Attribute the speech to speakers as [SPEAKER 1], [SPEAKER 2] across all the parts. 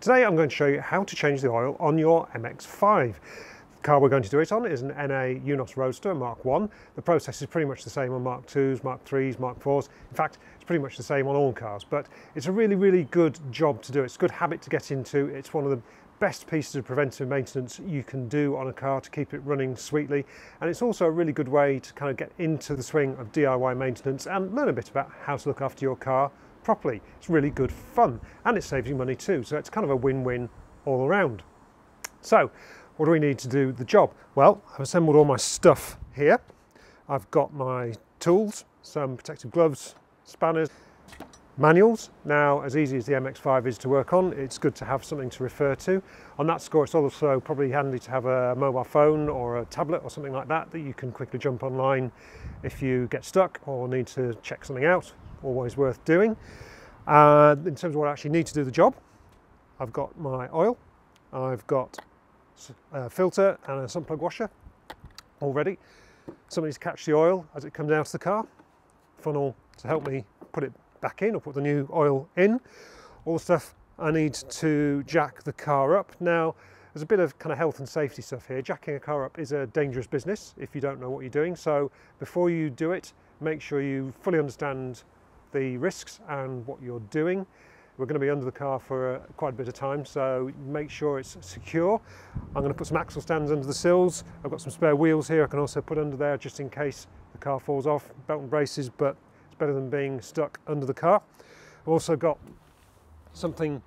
[SPEAKER 1] Today I'm going to show you how to change the oil on your MX5. The car we're going to do it on is an NA Eunos Roadster Mark 1. The process is pretty much the same on Mark 2s, Mark 3s, Mark 4s. In fact, it's pretty much the same on all cars, but it's a really good job to do. It's a good habit to get into. It's one of the best pieces of preventive maintenance you can do on a car to keep it running sweetly, and it's also a really good way to kind of get into the swing of DIY maintenance and learn a bit about how to look after your car properly. It's really good fun and it saves you money too, so it's kind of a win-win all around. So what do we need to do the job? Well, I've assembled all my stuff here. I've got my tools, some protective gloves, spanners, manuals. Now, as easy as the MX5 is to work on, it's good to have something to refer to. On that score, it's also probably handy to have a mobile phone or a tablet or something like that you can quickly jump online if you get stuck or need to check something out. Always worth doing. In terms of what I actually need to do the job, I've got my oil, I've got a filter and a sump plug washer all ready. Something to catch the oil as it comes out of the car, funnel to help me put it back in or put the new oil in. All the stuff I need to jack the car up. Now, there's a bit of kind of health and safety stuff here. Jacking a car up is a dangerous business if you don't know what you're doing. So before you do it, make sure you fully understand the risks and what you're doing. We're going to be under the car for quite a bit of time, so make sure it's secure. I'm going to put some axle stands under the sills. I've got some spare wheels here I can also put under there just in case the car falls off. Belt and braces, but it's better than being stuck under the car. I've also got something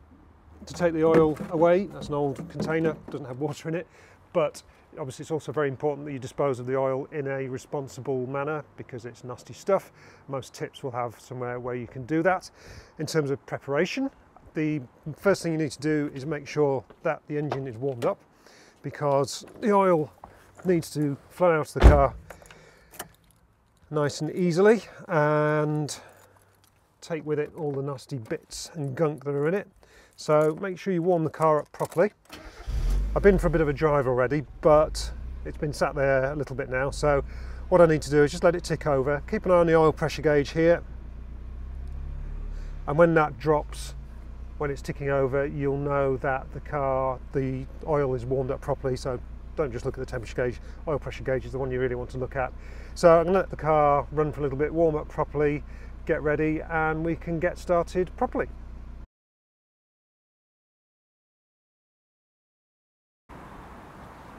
[SPEAKER 1] to take the oil away. That's an old container, doesn't have water in it, but obviously it's also very important that you dispose of the oil in a responsible manner because it's nasty stuff. Most tips will have somewhere where you can do that. In terms of preparation, the first thing you need to do is make sure that the engine is warmed up, because the oil needs to flow out of the car nice and easily and take with it all the nasty bits and gunk that are in it. So make sure you warm the car up properly. I've been for a bit of a drive already, but it's been sat there a little bit now, so what I need to do is just let it tick over. Keep an eye on the oil pressure gauge here, and when that drops, when it's ticking over, you'll know that the oil is warmed up properly. So don't just look at the temperature gauge. Oil pressure gauge is the one you really want to look at. So I'm going to let the car run for a little bit, warm up properly, get ready, and we can get started properly.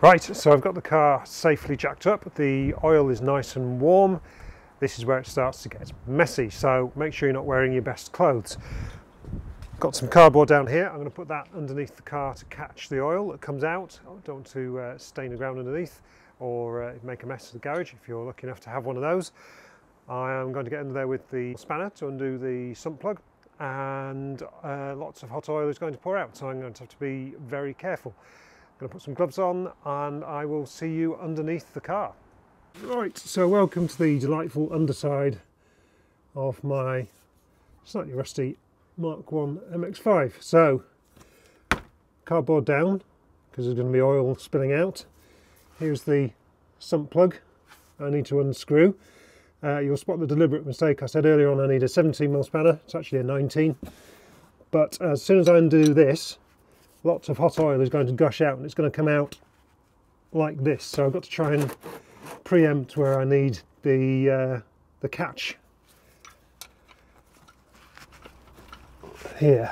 [SPEAKER 1] Right, so I've got the car safely jacked up. The oil is nice and warm. This is where it starts to get messy, so make sure you're not wearing your best clothes. Got some cardboard down here. I'm going to put that underneath the car to catch the oil that comes out. I don't want to stain the ground underneath or make a mess of the garage if you're lucky enough to have one of those. I am going to get under there with the spanner to undo the sump plug, and lots of hot oil is going to pour out, so I'm going to have to be very careful. I'm going to put some gloves on and I will see you underneath the car. Right, so welcome to the delightful underside of my slightly rusty Mark 1 MX5. So, cardboard down because there's going to be oil spilling out. Here's the sump plug I need to unscrew. You'll spot the deliberate mistake. I said earlier on I need a 17mm spanner. It's actually a 19. But as soon as I undo this, lots of hot oil is going to gush out and it's going to come out like this. So I've got to try and preempt where I need the catch here.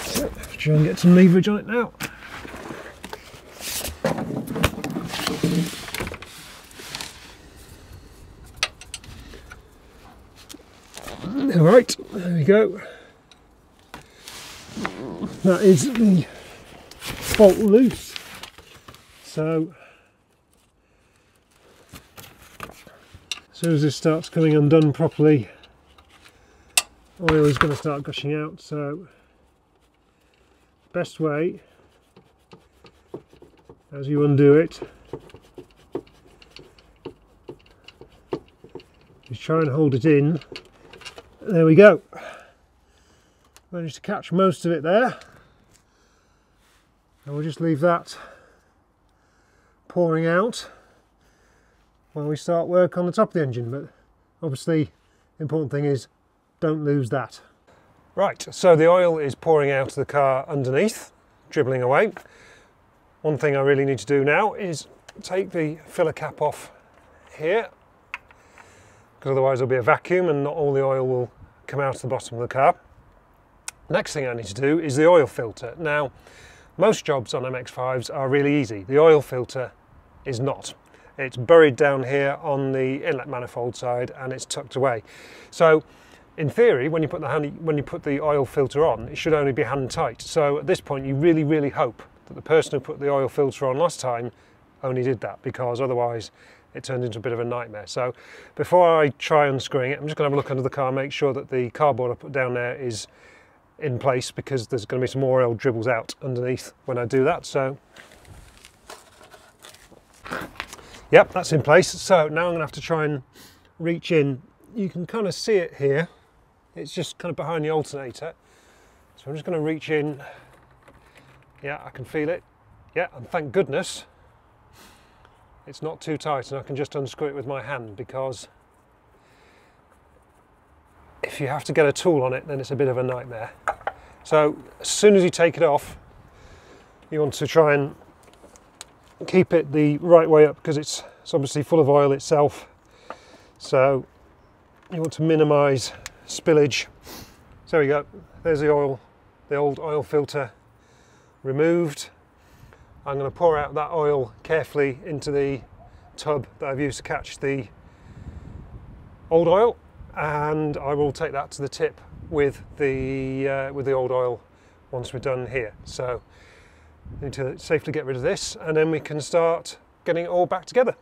[SPEAKER 1] So try and get some leverage on it now. All right, there we go. That is the bolt loose. So as soon as this starts coming undone properly, oil is going to start gushing out. So best way, as you undo it, is try and hold it in. There we go. Managed to catch most of it there, and we'll just leave that pouring out while we start work on the top of the engine. But obviously the important thing is don't lose that. Right, so the oil is pouring out of the car underneath, dribbling away. One thing I really need to do now is take the filler cap off here, because otherwise there'll be a vacuum and not all the oil will come out of the bottom of the car. Next thing I need to do is the oil filter. Now, most jobs on MX5s are really easy. The oil filter is not. It's buried down here on the inlet manifold side and it's tucked away. So in theory, when you put the oil filter on, it should only be hand tight. So at this point, you really hope that the person who put the oil filter on last time only did that, because otherwise it turned into a bit of a nightmare. So before I try unscrewing it, I'm just going to have a look under the car, make sure that the cardboard I put down there is in place, because there's going to be some more oil dribbles out underneath when I do that. So yep, that's in place. So now I'm going to have to try and reach in. You can kind of see it here. It's just kind of behind the alternator. So I'm just going to reach in. Yeah, I can feel it. Yeah, and thank goodness it's not too tight and I can just unscrew it with my hand, because if you have to get a tool on it, then it's a bit of a nightmare. So as soon as you take it off, you want to try and keep it the right way up, because it's obviously full of oil itself. So you want to minimise spillage. So there we go, there's the oil, the old oil filter removed. I'm going to pour out that oil carefully into the tub that I've used to catch the old oil, and I will take that to the tip with the old oil once we're done here. So I need to safely get rid of this, and then we can start getting it all back together.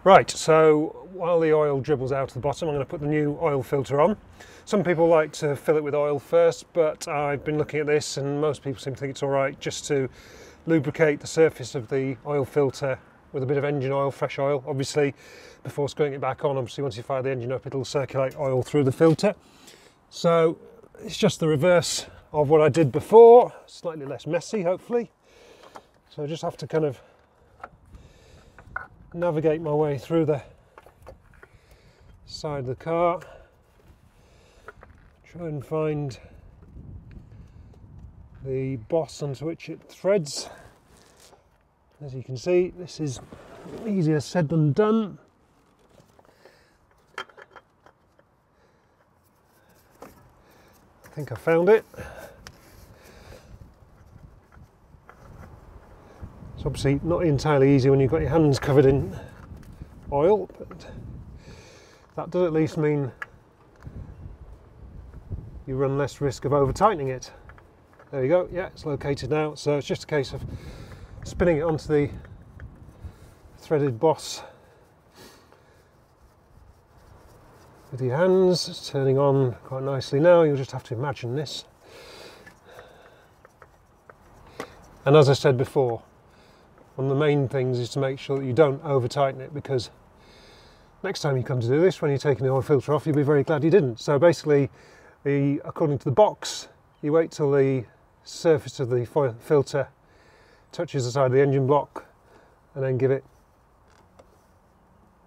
[SPEAKER 1] Right, so while the oil dribbles out of the bottom, I'm going to put the new oil filter on. Some people like to fill it with oil first, but I've been looking at this and most people seem to think it's all right just to lubricate the surface of the oil filter with a bit of engine oil, fresh oil, obviously, before screwing it back on. Obviously, once you fire the engine up, it'll circulate oil through the filter. So it's just the reverse of what I did before, slightly less messy, hopefully. So I just have to kind of navigate my way through the side of the car, try and find the boss onto which it threads. As you can see, this is easier said than done. I think I found it. It's obviously not entirely easy when you've got your hands covered in oil, but that does at least mean you run less risk of over tightening it. There you go, yeah, it's located now. So it's just a case of spinning it onto the threaded boss with your hands. It's turning on quite nicely now. You'll just have to imagine this. And as I said before, one of the main things is to make sure that you don't over tighten it, because next time you come to do this, when you're taking the oil filter off, you'll be very glad you didn't. So basically, according to the box, you wait till the surface of the filter touches the side of the engine block and then give it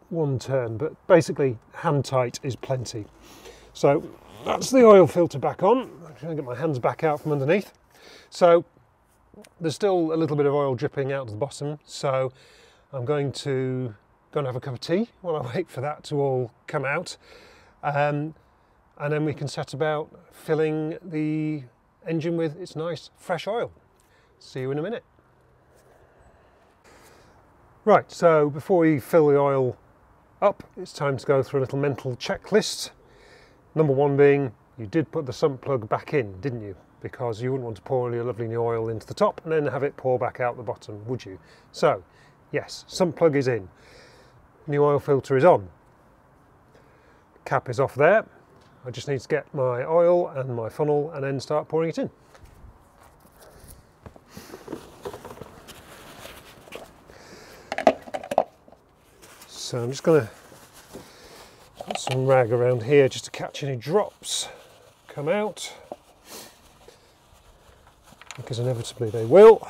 [SPEAKER 1] one turn, but basically hand tight is plenty. So that's the oil filter back on. I'm trying to get my hands back out from underneath. So there's still a little bit of oil dripping out of the bottom, so I'm going to go and have a cup of tea while I wait for that to all come out, and then we can set about filling the engine with its nice fresh oil. See you in a minute. Right, so before we fill the oil up, it's time to go through a little mental checklist. Number one being, you did put the sump plug back in, didn't you? Because you wouldn't want to pour all your lovely new oil into the top and then have it pour back out the bottom, would you? So, yes, sump plug is in. New oil filter is on. Cap is off there. I just need to get my oil and my funnel and then start pouring it in. So I'm just going to put some rag around here just to catch any drops come out, because inevitably they will.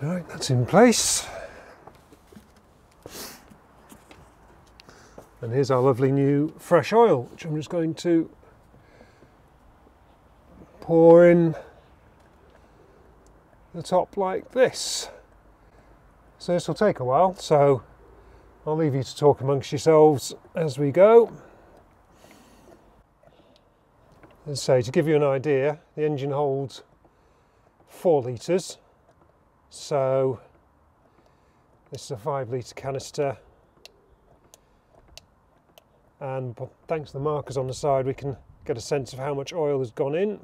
[SPEAKER 1] Right, that's in place. And here's our lovely new fresh oil, which I'm just going to pour in the top like this. So this will take a while, so I'll leave you to talk amongst yourselves as we go. As I say, to give you an idea, the engine holds 4 litres, so this is a 5 litre canister, and thanks to the markers on the side we can get a sense of how much oil has gone in.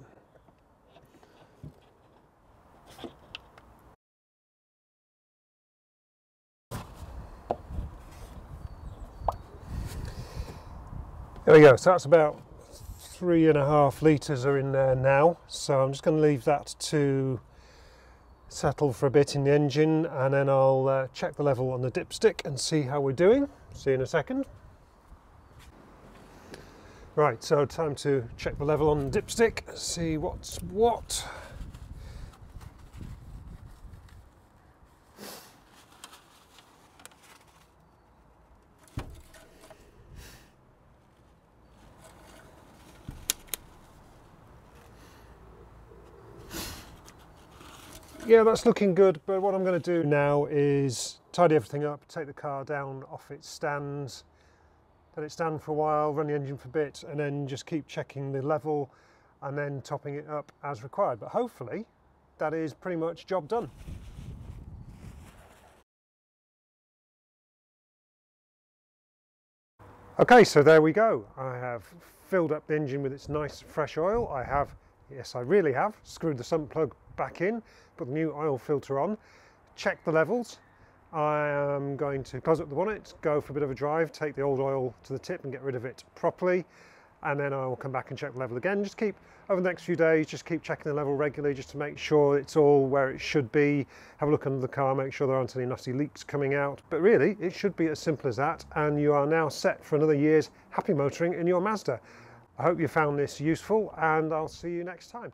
[SPEAKER 1] There we go, so that's about 3.5 litres are in there now, so I'm just going to leave that to settle for a bit in the engine, and then I'll check the level on the dipstick and see how we're doing. See you in a second. Right, so time to check the level on the dipstick, see what's what. Yeah, that's looking good, but what I'm going to do now is tidy everything up, take the car down off its stands, let it stand for a while, run the engine for a bit, and then just keep checking the level and then topping it up as required. But hopefully that is pretty much job done. Okay, so there we go. I have filled up the engine with its nice fresh oil. I have, yes I really have, screwed the sump plug back in, put the new oil filter on, check the levels. I am going to close up the bonnet, go for a bit of a drive, take the old oil to the tip and get rid of it properly, and then I will come back and check the level again. Just keep, over the next few days, just keep checking the level regularly just to make sure it's all where it should be. Have a look under the car, make sure there aren't any nasty leaks coming out. But really, it should be as simple as that, and you are now set for another year's happy motoring in your Mazda. I hope you found this useful, and I'll see you next time.